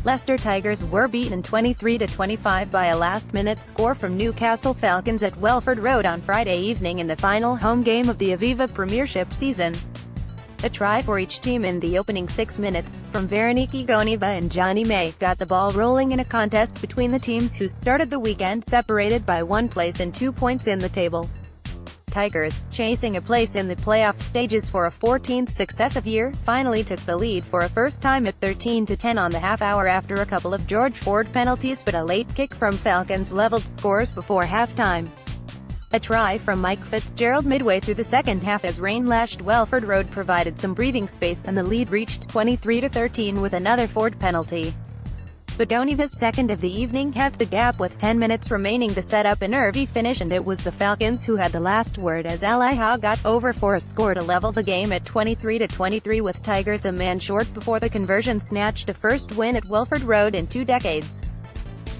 Leicester Tigers were beaten 23-25 by a last-minute score from Newcastle Falcons at Welford Road on Friday evening in the final home game of the Aviva Premiership season. A try for each team in the opening 6 minutes, from Vereniki, Goneva and Jonny got the ball rolling in a contest between the teams who started the weekend separated by 1 place and 2 points in the table. Tigers, chasing a place in the playoff stages for a 14th successive year, finally took the lead for a first time at 13-10 on the half-hour after a couple of George Ford penalties but a late kick from Falcons leveled scores before halftime. A try from Mike Fitzgerald midway through the second half as rain-lashed Welford Road provided some breathing space and the lead reached 23-13 with another Ford penalty. But Goneva's second of the evening halved the gap with 10 minutes remaining to set up a nervy finish, and it was the Falcons who had the last word as Aviva got over for a score to level the game at 23-23 with Tigers a man short before the conversion snatched a first win at Welford Road in 2 decades.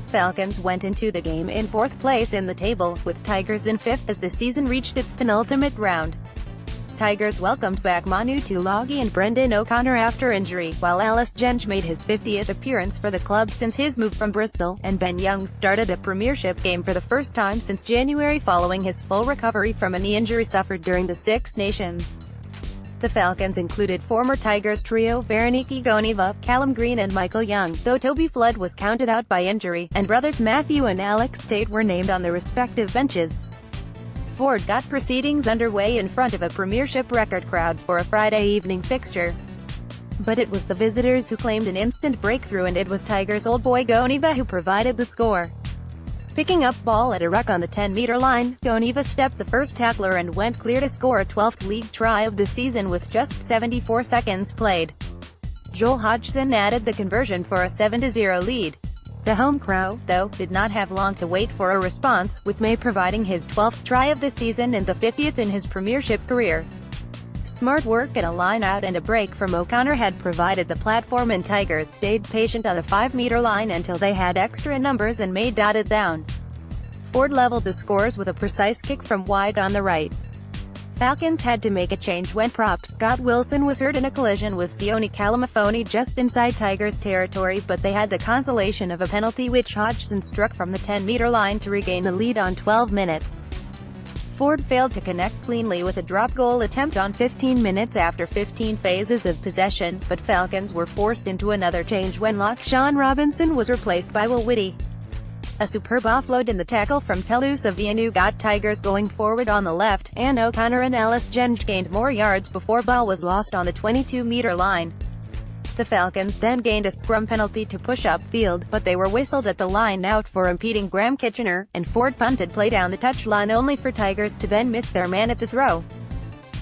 Falcons went into the game in 4th place in the table, with Tigers in 5th as the season reached its penultimate round. Tigers welcomed back Manu Tuilagi and Brendan O'Connor after injury, while Ellis Genge made his 50th appearance for the club since his move from Bristol, and Ben Young started a Premiership game for the first time since January following his full recovery from a knee injury suffered during the Six Nations. The Falcons included former Tigers trio Vereniki, Goneva, Callum Green and Michael Young, though Toby Flood was counted out by injury, and brothers Matthew and Alex Tate were named on the respective benches. Ford got proceedings underway in front of a Premiership record crowd for a Friday evening fixture. But it was the visitors who claimed an instant breakthrough, and it was Tigers' old boy Goneva who provided the score. Picking up ball at a ruck on the 10-meter line, Goneva stepped the first tackler and went clear to score a 12th league try of the season with just 74 seconds played. Joel Hodgson added the conversion for a 7-0 lead. The home crowd, though, did not have long to wait for a response, with May providing his 12th try of the season and the 50th in his Premiership career. Smart work and a line-out and a break from O'Connor had provided the platform, and Tigers stayed patient on the 5-meter line until they had extra numbers and May dotted down. Ford leveled the scores with a precise kick from wide on the right. Falcons had to make a change when prop Scott Wilson was hurt in a collision with Sione Kalamafoni just inside Tigers territory, but they had the consolation of a penalty which Hodgson struck from the 10-meter line to regain the lead on 12 minutes. Ford failed to connect cleanly with a drop goal attempt on 15 minutes after 15 phases of possession, but Falcons were forced into another change when lock Sean Robinson was replaced by Will Whitty. A superb offload in the tackle from Telusa Vianu got Tigers going forward on the left, and O'Connor and Ellis Genge gained more yards before ball was lost on the 22-meter line. The Falcons then gained a scrum penalty to push upfield, but they were whistled at the line out for impeding Graham Kitchener, and Ford punted play down the touchline only for Tigers to then miss their man at the throw.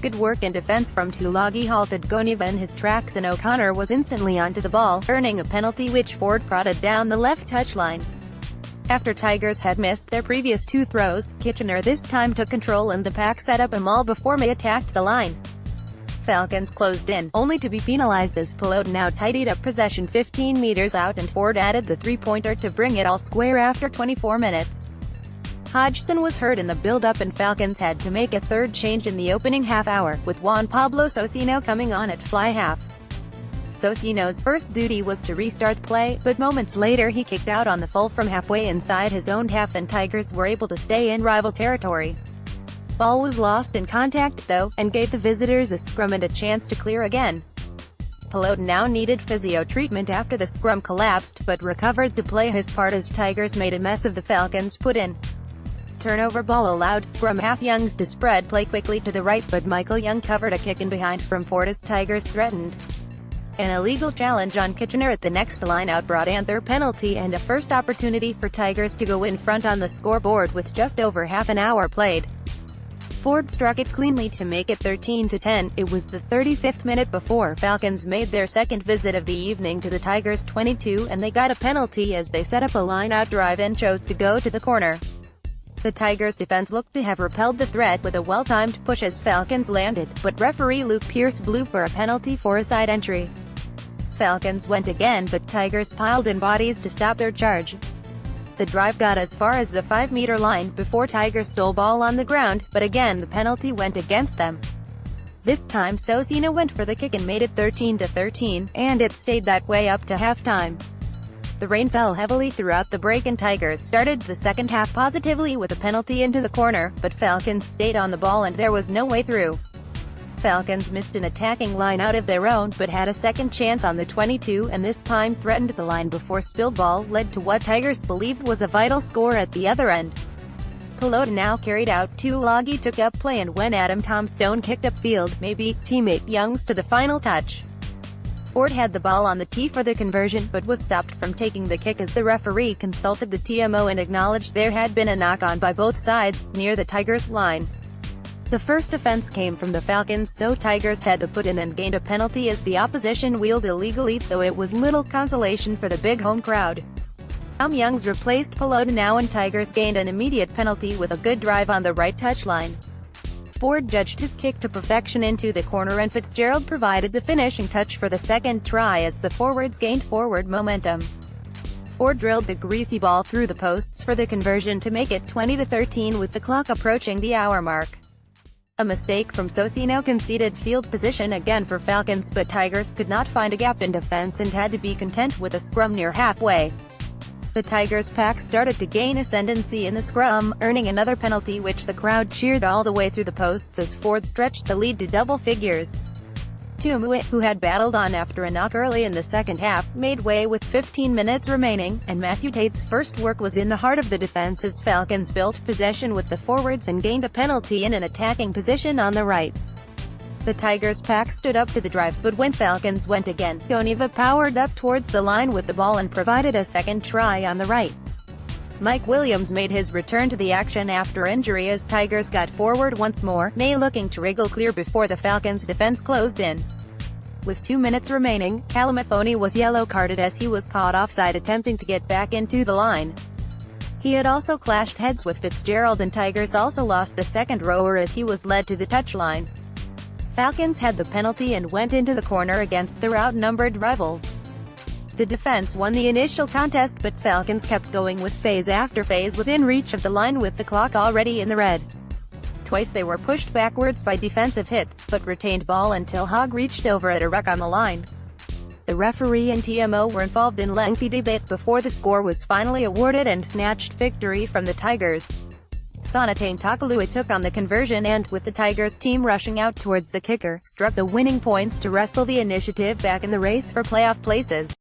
Good work in defense from Tuilagi halted Goneva in his tracks, and O'Connor was instantly onto the ball, earning a penalty which Ford prodded down the left touchline. After Tigers had missed their previous 2 throws, Kitchener this time took control and the pack set up a maul before May attacked the line. Falcons closed in, only to be penalized as Pelot now tidied up possession 15 meters out, and Ford added the 3-pointer to bring it all square after 24 minutes. Hodgson was hurt in the build-up, and Falcons had to make a third change in the opening half-hour, with Juan Pablo Socino coming on at fly half. Socino's first duty was to restart play, but moments later he kicked out on the full from halfway inside his own half, and Tigers were able to stay in rival territory. Ball was lost in contact, though, and gave the visitors a scrum and a chance to clear again. Pelot now needed physio treatment after the scrum collapsed, but recovered to play his part as Tigers made a mess of the Falcons' put-in. Turnover ball allowed scrum half Youngs to spread play quickly to the right, but Michael Young covered a kick in behind from Ford as Tigers threatened. An illegal challenge on Kitchener at the next line-out brought another penalty and a first opportunity for Tigers to go in front on the scoreboard with just over half an hour played. Ford struck it cleanly to make it 13-10. It was the 35th minute before Falcons made their second visit of the evening to the Tigers' 22, and they got a penalty as they set up a line-out drive and chose to go to the corner. The Tigers' defense looked to have repelled the threat with a well-timed push as Falcons landed, but referee Luke Pierce blew for a penalty for a side entry. Falcons went again, but Tigers piled in bodies to stop their charge. The drive got as far as the 5-meter line before Tigers stole ball on the ground, but again the penalty went against them. This time Socino went for the kick and made it 13-13, and it stayed that way up to halftime. The rain fell heavily throughout the break and Tigers started the second half positively with a penalty into the corner, but Falcons stayed on the ball and there was no way through. Falcons missed an attacking line out of their own, but had a second chance on the 22 and this time threatened the line before spilled ball led to what Tigers believed was a vital score at the other end. Pelota now carried out Tulagi took up play and when Adam Tombstone kicked upfield, maybe teammate Youngs to the final touch. Ford had the ball on the tee for the conversion, but was stopped from taking the kick as the referee consulted the TMO and acknowledged there had been a knock-on by both sides, near the Tigers' line. The first offense came from the Falcons, so Tigers had to put in and gained a penalty as the opposition wheeled illegally, though it was little consolation for the big home crowd. Youngs replaced Pelota now and Tigers gained an immediate penalty with a good drive on the right touchline. Ford judged his kick to perfection into the corner and Fitzgerald provided the finishing touch for the second try as the forwards gained forward momentum. Ford drilled the greasy ball through the posts for the conversion to make it 20-13 with the clock approaching the hour mark. A mistake from Socino conceded field position again for Falcons, but Tigers could not find a gap in defense and had to be content with a scrum near halfway. The Tigers pack started to gain ascendancy in the scrum, earning another penalty which the crowd cheered all the way through the posts as Ford stretched the lead to double figures. Tumu, who had battled on after a knock early in the second half, made way with 15 minutes remaining, and Matthew Tate's first work was in the heart of the defense as Falcons built possession with the forwards and gained a penalty in an attacking position on the right. The Tigers pack stood up to the drive, but when Falcons went again, Goneva powered up towards the line with the ball and provided a second try on the right. Mike Williams made his return to the action after injury as Tigers got forward once more, May looking to wriggle clear before the Falcons' defense closed in. With 2 minutes remaining, Calamafoni was yellow-carded as he was caught offside attempting to get back into the line. He had also clashed heads with Fitzgerald and Tigers also lost the second rower as he was led to the touchline. Falcons had the penalty and went into the corner against their outnumbered rivals. The defense won the initial contest, but Falcons kept going with phase after phase within reach of the line with the clock already in the red. Twice they were pushed backwards by defensive hits, but retained ball until Hogg reached over at a wreck on the line. The referee and TMO were involved in lengthy debate before the score was finally awarded and snatched victory from the Tigers. Sonatane Takalua took on the conversion and, with the Tigers team rushing out towards the kicker, struck the winning points to wrestle the initiative back in the race for playoff places.